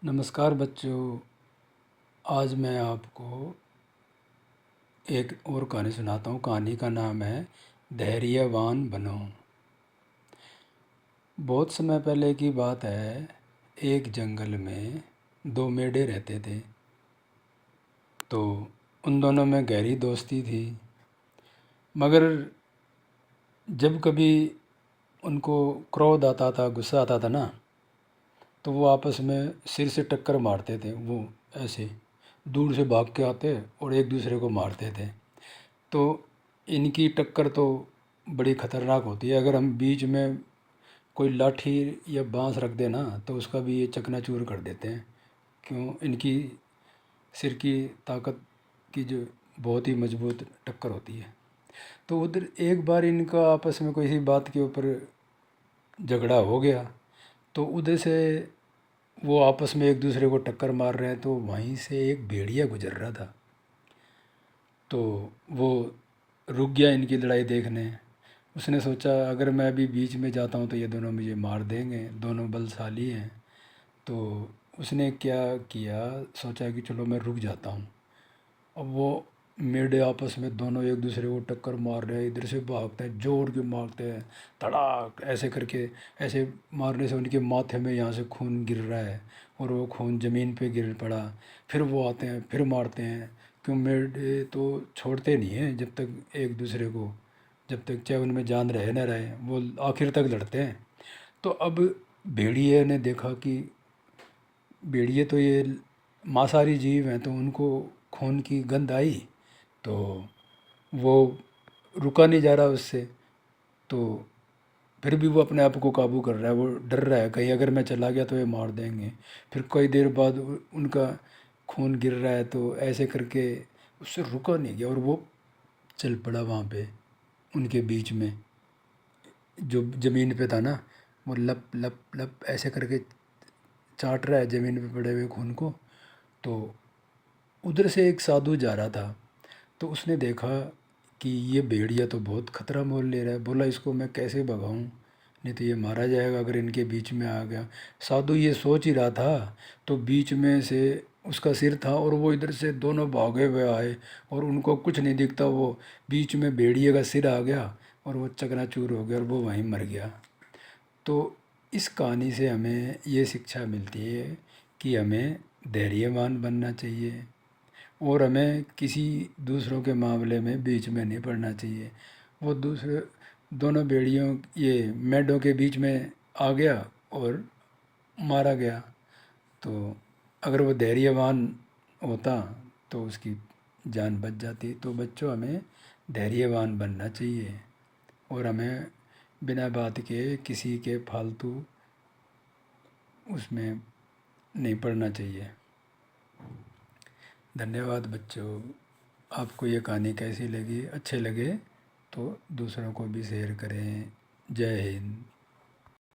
नमस्कार बच्चों। आज मैं आपको एक और कहानी सुनाता हूँ। कहानी का नाम है धैर्यवान बनो। बहुत समय पहले की बात है। एक जंगल में दो मेढे रहते थे। तो उन दोनों में गहरी दोस्ती थी। मगर जब कभी उनको क्रोध आता था, गुस्सा आता था ना, तो वो आपस में सिर से टक्कर मारते थे। वो ऐसे दूर से भाग के आते और एक दूसरे को मारते थे। तो इनकी टक्कर तो बड़ी ख़तरनाक होती है। अगर हम बीच में कोई लाठी या बांस रख देना तो उसका भी ये चकनाचूर कर देते हैं। क्यों? इनकी सिर की ताकत की जो बहुत ही मजबूत टक्कर होती है। तो उधर एक बार इनका आपस में कोई सी बात के ऊपर झगड़ा हो गया। तो उधर से वो आपस में एक दूसरे को टक्कर मार रहे हैं, तो वहीं से एक भेड़िया गुजर रहा था। तो वो रुक गया इनकी लड़ाई देखने। उसने सोचा अगर मैं अभी बीच में जाता हूँ तो ये दोनों मुझे मार देंगे, दोनों बलशाली हैं। तो उसने क्या किया, सोचा कि चलो मैं रुक जाता हूँ। अब वो मेढे आपस में दोनों एक दूसरे को टक्कर मार रहे हैं, इधर से भागते हैं, जोर के मारते हैं, धड़ाक ऐसे करके। ऐसे मारने से उनके माथे में यहाँ से खून गिर रहा है और वो खून ज़मीन पे गिर पड़ा। फिर वो आते हैं, फिर मारते हैं। क्यों? मेढे तो छोड़ते नहीं हैं जब तक एक दूसरे को, जब तक चाहे उनमें जान रहे न रहे, वो आखिर तक लड़ते हैं। तो अब भेड़िए ने देखा कि भेड़िए तो ये मांसाहारी जीव हैं, तो उनको खून की गंध आई। तो वो रुका नहीं जा रहा उससे। तो फिर भी वो अपने आप को काबू कर रहा है। वो डर रहा है कहीं अगर मैं चला गया तो ये मार देंगे। फिर कई देर बाद उनका खून गिर रहा है, तो ऐसे करके उससे रुका नहीं गया और वो चल पड़ा वहाँ पे उनके बीच में। जो ज़मीन पे था ना, वो लप लप लप ऐसे करके चाट रहा है ज़मीन पे पड़े हुए खून को। तो उधर से एक साधु जा रहा था। तो उसने देखा कि ये भेड़िया तो बहुत खतरा मोल ले रहा है। बोला इसको मैं कैसे भगाऊं, नहीं तो ये मारा जाएगा अगर इनके बीच में आ गया। साधु ये सोच ही रहा था, तो बीच में से उसका सिर था और वो इधर से दोनों भागे हुए आए और उनको कुछ नहीं दिखता। वो बीच में भेड़िए का सिर आ गया और वो चकनाचूर हो गया और वो वहीं मर गया। तो इस कहानी से हमें ये शिक्षा मिलती है कि हमें धैर्यवान बनना चाहिए और हमें किसी दूसरों के मामले में बीच में नहीं पड़ना चाहिए। वो दूसरे दोनों भेड़ियों, ये मेढों के बीच में आ गया और मारा गया। तो अगर वो धैर्यवान होता तो उसकी जान बच जाती। तो बच्चों, हमें धैर्यवान बनना चाहिए और हमें बिना बात के किसी के फालतू उसमें नहीं पड़ना चाहिए। धन्यवाद बच्चों। आपको ये कहानी कैसी लगी? अच्छे लगे तो दूसरों को भी शेयर करें। जय हिंद।